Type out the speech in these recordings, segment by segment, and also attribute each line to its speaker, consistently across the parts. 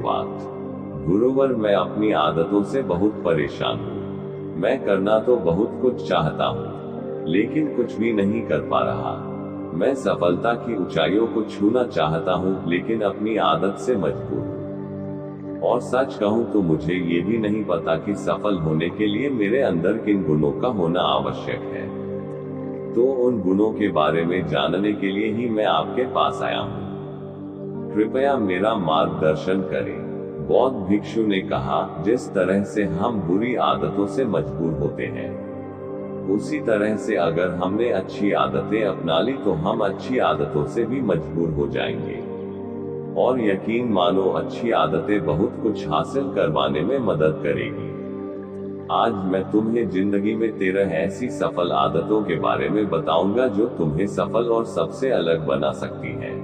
Speaker 1: बात। गुरुवर, मैं अपनी आदतों से बहुत परेशान हूँ। मैं करना तो बहुत कुछ चाहता हूँ, लेकिन कुछ भी नहीं कर पा रहा। मैं सफलता की ऊंचाइयों को छूना चाहता हूँ, लेकिन अपनी आदत से मजबूर हूँ। और सच कहूँ तो मुझे ये भी नहीं पता कि सफल होने के लिए मेरे अंदर किन गुणों का होना आवश्यक है। तो उन गुणों के बारे में जानने के लिए ही मैं आपके पास आया हूँ। कृपया मेरा मार्गदर्शन करें। बौद्ध भिक्षु ने कहा, जिस तरह से हम बुरी आदतों से मजबूर होते हैं, उसी तरह से अगर हमने अच्छी आदतें अपना ली तो हम अच्छी आदतों से भी मजबूर हो जाएंगे। और यकीन मानो, अच्छी आदतें बहुत कुछ हासिल करवाने में मदद करेगी। आज मैं तुम्हें जिंदगी में 13 ऐसी सफल आदतों के बारे में बताऊंगा जो तुम्हें सफल और सबसे अलग बना सकती हैं,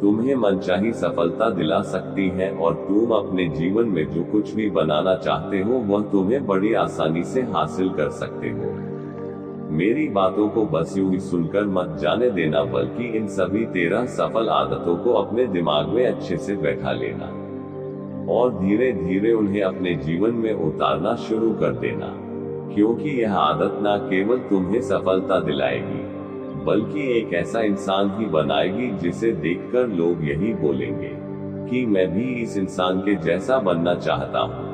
Speaker 1: तुम्हें मनचाही सफलता दिला सकती है, और तुम अपने जीवन में जो कुछ भी बनाना चाहते हो वह तुम्हें बड़ी आसानी से हासिल कर सकते हो। मेरी बातों को बस यूं ही सुनकर मत जाने देना, बल्कि इन सभी 13 सफल आदतों को अपने दिमाग में अच्छे से बैठा लेना और धीरे धीरे उन्हें अपने जीवन में उतारना शुरू कर देना। क्योंकि यह आदत न केवल तुम्हें सफलता दिलाएगी, बल्कि एक ऐसा इंसान ही बनाएगी जिसे देखकर लोग यही बोलेंगे कि मैं भी इस इंसान के जैसा बनना चाहता हूँ।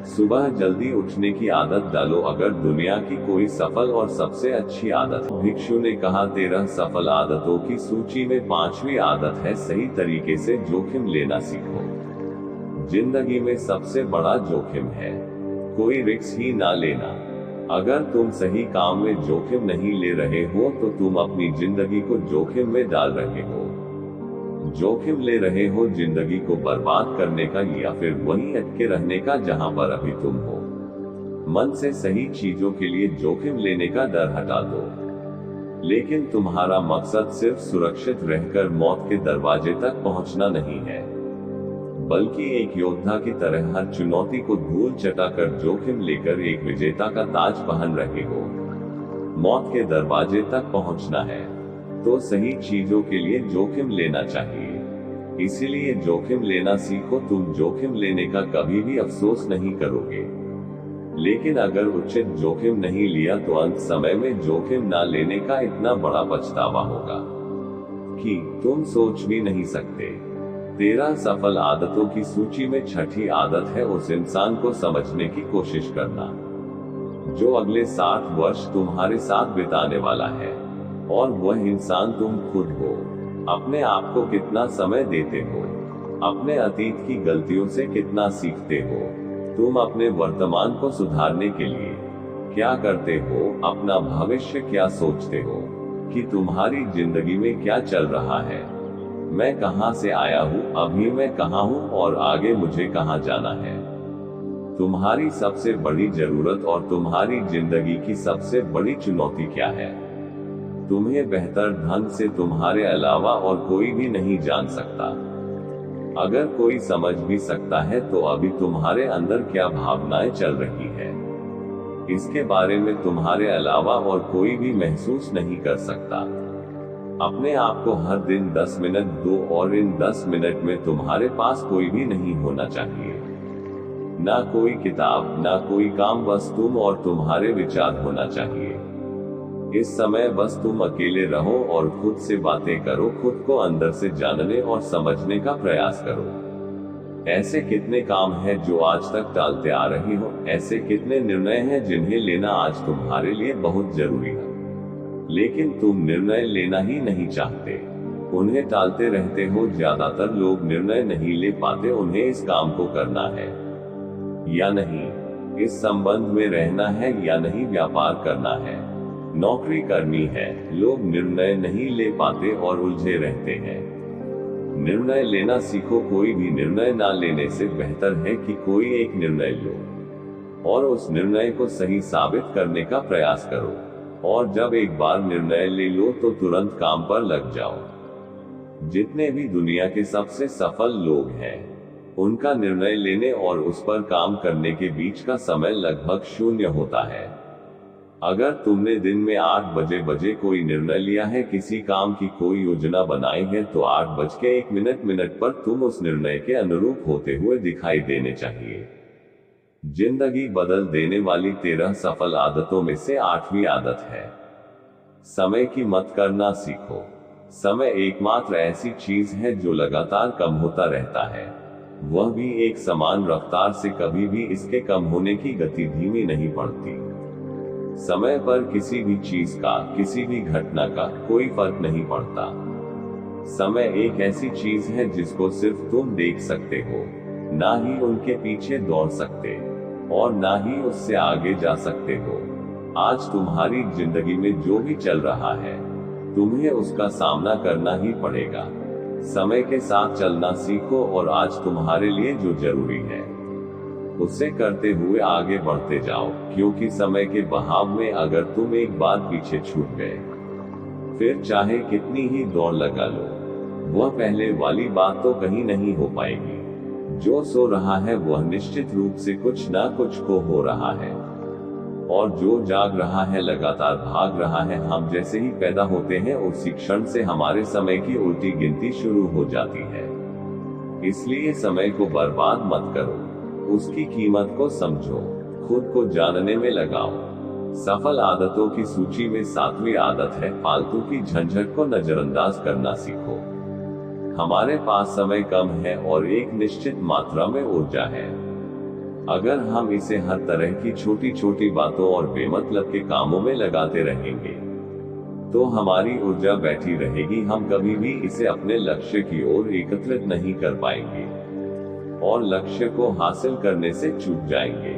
Speaker 1: सुबह जल्दी उठने की आदत डालो। अगर दुनिया की कोई सफल और सबसे अच्छी आदत, भिक्षु ने कहा, 13 सफल आदतों की सूची में 5वीं आदत है, सही तरीके से जोखिम लेना सीखो। जिंदगी में सबसे बड़ा जोखिम है कोई रिस्क ही ना लेना। अगर तुम सही काम में जोखिम नहीं ले रहे हो तो तुम अपनी जिंदगी को जोखिम में डाल रहे हो। जोखिम ले रहे हो जिंदगी को बर्बाद करने का, या फिर वहीं अटके रहने का जहां पर अभी तुम हो। मन से सही चीजों के लिए जोखिम लेने का डर हटा दो। लेकिन तुम्हारा मकसद सिर्फ सुरक्षित रहकर मौत के दरवाजे तक पहुंचना नहीं है, बल्कि एक योद्धा की तरह हर चुनौती को धूल चटाकर जोखिम लेकर एक विजेता का ताज पहन रहे हो। मौत के दरवाजे तक पहुंचना है तो सही चीजों के लिए जोखिम लेना चाहिए। इसीलिए जोखिम लेना सीखो। तुम जोखिम लेने का कभी भी अफसोस नहीं करोगे। लेकिन अगर उचित जोखिम नहीं लिया तो अंत समय में जोखिम ना लेने का इतना बड़ा पछतावा होगा कि तुम सोच भी नहीं सकते। 13 सफल आदतों की सूची में 6ठी आदत है उस इंसान को समझने की कोशिश करना जो अगले 60 वर्ष तुम्हारे साथ बिताने वाला है। और वह इंसान तुम खुद हो। अपने आप को कितना समय देते हो, अपने अतीत की गलतियों से कितना सीखते हो, तुम अपने वर्तमान को सुधारने के लिए क्या करते हो, अपना भविष्य क्या सोचते हो, कि तुम्हारी जिंदगी में क्या चल रहा है। मैं कहां से आया हूं, अभी मैं कहां हूं और आगे मुझे कहां जाना है। तुम्हारी सबसे बड़ी जरूरत और तुम्हारी जिंदगी की सबसे बड़ी चुनौती क्या है, तुम्हें बेहतर ढंग से तुम्हारे अलावा और कोई भी नहीं जान सकता। अगर कोई समझ भी सकता है तो अभी तुम्हारे अंदर क्या भावनाएं चल रही है, इसके बारे में तुम्हारे अलावा और कोई भी महसूस नहीं कर सकता। अपने आप को हर दिन 10 मिनट दो, और इन 10 मिनट में तुम्हारे पास कोई भी नहीं होना चाहिए, ना कोई किताब, ना कोई काम, बस तुम और तुम्हारे विचार होना चाहिए। इस समय बस तुम अकेले रहो और खुद से बातें करो, खुद को अंदर से जानने और समझने का प्रयास करो। ऐसे कितने काम हैं जो आज तक टालते आ रही हो, ऐसे कितने निर्णय हैं जिन्हें लेना आज तुम्हारे लिए बहुत जरूरी है, लेकिन तुम निर्णय लेना ही नहीं चाहते, उन्हें टालते रहते हो। ज्यादातर लोग निर्णय नहीं ले पाते, उन्हें इस काम को करना है या नहीं, इस संबंध में रहना है या नहीं, व्यापार करना है, नौकरी करनी है। लोग निर्णय नहीं ले पाते और उलझे रहते हैं। निर्णय लेना सीखो। कोई भी निर्णय ना लेने से बेहतर है कि कोई एक निर्णय लो और उस निर्णय को सही साबित करने का प्रयास करो। और जब एक बार निर्णय ले लो तो तुरंत काम पर लग जाओ। जितने भी दुनिया के सबसे सफल लोग हैं, उनका निर्णय लेने और उस पर काम करने के बीच का समय लगभग 0 होता है। अगर तुमने दिन में 8 बजे कोई निर्णय लिया है, किसी काम की कोई योजना बनाई है, तो 8:01 पर तुम उस निर्णय के अनुरूप होते हुए दिखाई देने चाहिए। जिंदगी बदल देने वाली 13 सफल आदतों में से 8वीं आदत है, समय की मत करना सीखो। समय एकमात्र ऐसी चीज है जो लगातार कम होता रहता है, वह भी एक समान रफ्तार से। कभी भी इसके कम होने की गति धीमी नहीं पड़ती। समय पर किसी भी चीज का, किसी भी घटना का कोई फर्क नहीं पड़ता। समय एक ऐसी चीज है जिसको सिर्फ तुम देख सकते हो, ना ही उनके पीछे दौड़ सकते और ना ही उससे आगे जा सकते हो। आज तुम्हारी जिंदगी में जो भी चल रहा है, तुम्हें उसका सामना करना ही पड़ेगा। समय के साथ चलना सीखो और आज तुम्हारे लिए जो जरूरी है उसे करते हुए आगे बढ़ते जाओ, क्योंकि समय के बहाव में अगर तुम एक बार पीछे छूट गए, फिर चाहे कितनी ही दौड़ लगा लो, वह पहले वाली बात तो कहीं नहीं हो पाएगी। जो सो रहा है वह निश्चित रूप से कुछ ना कुछ खो हो रहा है, और जो जाग रहा है लगातार भाग रहा है। हम जैसे ही पैदा होते हैं उसी क्षण से हमारे समय की उल्टी गिनती शुरू हो जाती है। इसलिए समय को बर्बाद मत करो, उसकी कीमत को समझो, खुद को जानने में लगाओ। सफल आदतों की सूची में 7वीं आदत है, फालतू की झंझट को नजरअंदाज करना सीखो। हमारे पास समय कम है और एक निश्चित मात्रा में ऊर्जा है। अगर हम इसे हर तरह की छोटी छोटी बातों और बेमतलब के कामों में लगाते रहेंगे, तो हमारी ऊर्जा बैठी रहेगी। हम कभी भी इसे अपने लक्ष्य की ओर एकत्रित नहीं कर पाएंगे और लक्ष्य को हासिल करने से चूक जाएंगे।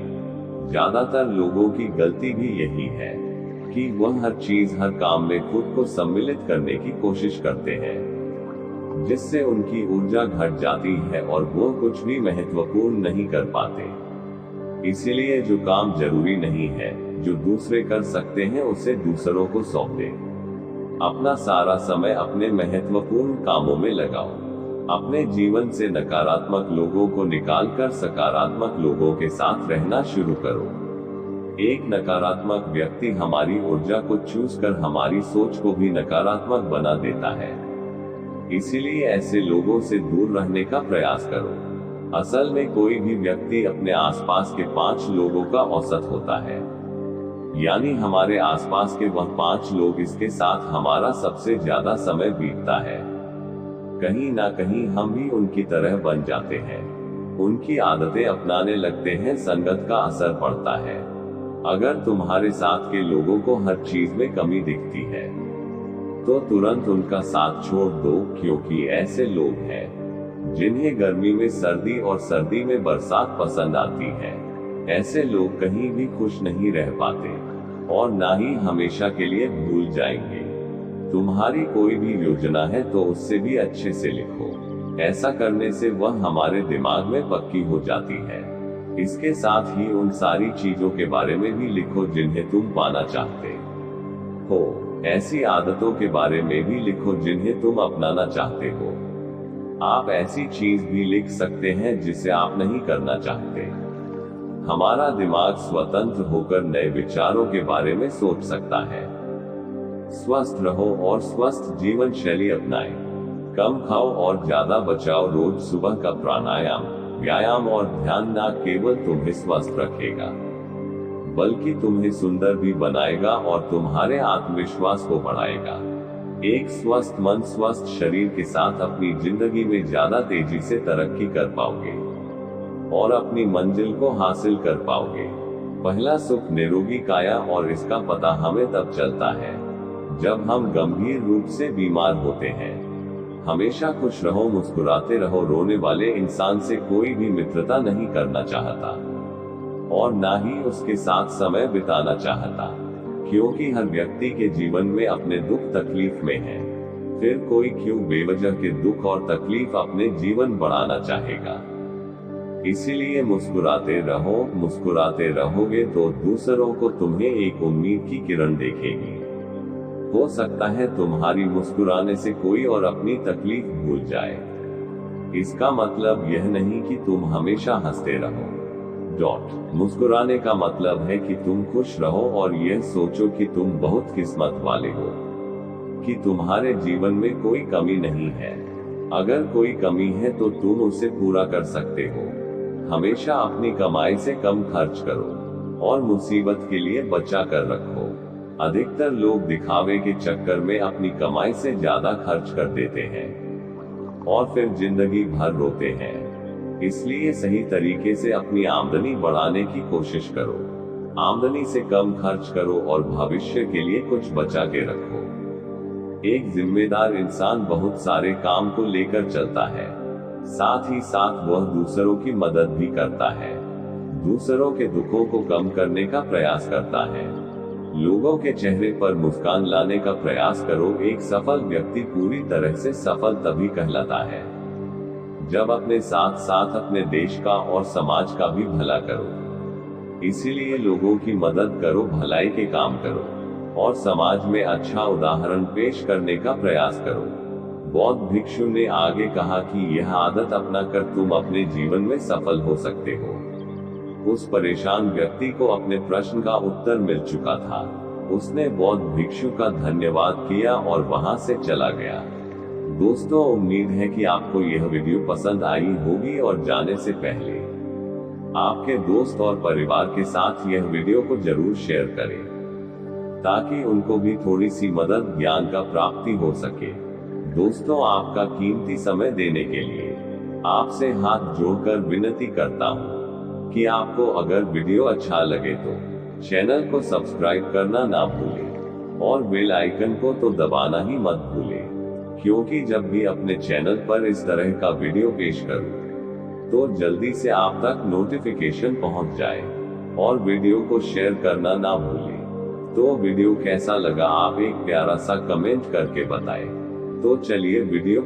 Speaker 1: ज्यादातर लोगों की गलती भी यही है कि वह हर चीज, हर काम में खुद को सम्मिलित करने की कोशिश करते हैं, जिससे उनकी ऊर्जा घट जाती है और वो कुछ भी महत्वपूर्ण नहीं कर पाते। इसीलिए जो काम जरूरी नहीं है, जो दूसरे कर सकते हैं, उसे दूसरों को सौंप दें। अपना सारा समय अपने महत्वपूर्ण कामों में लगाओ। अपने जीवन से नकारात्मक लोगों को निकालकर सकारात्मक लोगों के साथ रहना शुरू करो। एक नकारात्मक व्यक्ति हमारी ऊर्जा को चूस कर हमारी सोच को भी नकारात्मक बना देता है। इसीलिए ऐसे लोगों से दूर रहने का प्रयास करो। असल में कोई भी व्यक्ति अपने आसपास के 5 लोगों का औसत होता है, यानी हमारे आसपास के वह 5 लोग, इसके साथ हमारा सबसे ज्यादा समय बीतता है। कहीं ना कहीं हम भी उनकी तरह बन जाते हैं, उनकी आदतें अपनाने लगते हैं, संगत का असर पड़ता है। अगर तुम्हारे साथ के लोगों को हर चीज में कमी दिखती है, तो तुरंत उनका साथ छोड़ दो, क्योंकि ऐसे लोग हैं जिन्हें गर्मी में सर्दी और सर्दी में बरसात पसंद आती है। ऐसे लोग कहीं भी खुश नहीं रह पाते और ना ही हमेशा के लिए भूल जाएंगे। तुम्हारी कोई भी योजना है तो उससे भी अच्छे से लिखो। ऐसा करने से वह हमारे दिमाग में पक्की हो जाती है। इसके साथ ही उन सारी चीजों के बारे में भी लिखो जिन्हें तुम पाना चाहते हो। ऐसी आदतों के बारे में भी लिखो जिन्हें तुम अपनाना चाहते हो। आप ऐसी चीज भी लिख सकते हैं जिसे आप नहीं करना चाहते। हमारा दिमाग स्वतंत्र होकर नए विचारों के बारे में सोच सकता है। स्वस्थ रहो और स्वस्थ जीवन शैली अपनाएं। कम खाओ और ज्यादा बचाओ। रोज सुबह का प्राणायाम, व्यायाम और ध्यान न केवल तुम्हें स्वस्थ रखेगा, बल्कि तुम्हें सुंदर भी बनाएगा और तुम्हारे आत्मविश्वास को बढ़ाएगा। एक स्वस्थ मन, स्वस्थ शरीर के साथ अपनी जिंदगी में ज्यादा तेजी से तरक्की कर पाओगे और अपनी मंजिल को हासिल कर पाओगे। पहला सुख निरोगी काया, और इसका पता हमें तब चलता है जब हम गंभीर रूप से बीमार होते हैं। हमेशा खुश रहो, मुस्कुराते रहो। रोने वाले इंसान से कोई भी मित्रता नहीं करना चाहता और ना ही उसके साथ समय बिताना चाहता, क्योंकि हर व्यक्ति के जीवन में अपने दुख तकलीफ में है। फिर कोई क्यों बेवजह के दुख और तकलीफ अपने जीवन बढ़ाना चाहेगा। इसीलिए मुस्कुराते रहो। मुस्कुराते रहोगे तो दूसरों को तुम्हें एक उम्मीद की किरण दिखेगी। हो सकता है तुम्हारी मुस्कुराने से कोई और अपनी तकलीफ भूल जाए। इसका मतलब यह नहीं कि तुम हमेशा हंसते रहो। मुस्कुराने का मतलब है कि तुम खुश रहो और यह सोचो कि तुम बहुत किस्मत वाले हो, कि तुम्हारे जीवन में कोई कमी नहीं है। अगर कोई कमी है तो तुम उसे पूरा कर सकते हो। हमेशा अपनी कमाई से कम खर्च करो और मुसीबत के लिए बचा कर रखो। अधिकतर लोग दिखावे के चक्कर में अपनी कमाई से ज्यादा खर्च कर देते हैं और फिर जिंदगी भर रोते हैं। इसलिए सही तरीके से अपनी आमदनी बढ़ाने की कोशिश करो। आमदनी से कम खर्च करो और भविष्य के लिए कुछ बचा के रखो। एक जिम्मेदार इंसान बहुत सारे काम को लेकर चलता है, साथ ही साथ वह दूसरों की मदद भी करता है, दूसरों के दुखों को कम करने का प्रयास करता है, लोगों के चेहरे पर मुस्कान लाने का प्रयास करो। एक सफल व्यक्ति पूरी तरह से सफल तभी कहलाता है जब अपने साथ साथ अपने देश का और समाज का भी भला करो। इसीलिए लोगों की मदद करो, भलाई के काम करो और समाज में अच्छा उदाहरण पेश करने का प्रयास करो। बौद्ध भिक्षु ने आगे कहा कि यह आदत अपनाकर तुम अपने जीवन में सफल हो सकते हो। उस परेशान व्यक्ति को अपने प्रश्न का उत्तर मिल चुका था। उसने बौद्ध भिक्षु का धन्यवाद किया और वहां से चला गया। दोस्तों, उम्मीद है कि आपको यह वीडियो पसंद आई होगी और जाने से पहले आपके दोस्त और परिवार के साथ यह वीडियो को जरूर शेयर करें ताकि उनको भी थोड़ी सी मदद, ज्ञान का प्राप्ति हो सके। दोस्तों, आपका कीमती समय देने के लिए आपसे हाथ जोड़कर विनती करता हूँ कि आपको अगर वीडियो अच्छा लगे तो चैनल को सब्सक्राइब करना ना भूलें और बेल आइकन को तो दबाना ही मत भूलें, क्योंकि जब भी अपने चैनल पर इस तरह का वीडियो पेश करूं तो जल्दी से आप तक नोटिफिकेशन पहुंच जाए। और वीडियो को शेयर करना ना भूलें। तो वीडियो कैसा लगा आप एक प्यारा सा कमेंट करके बताएं। तो चलिए वीडियो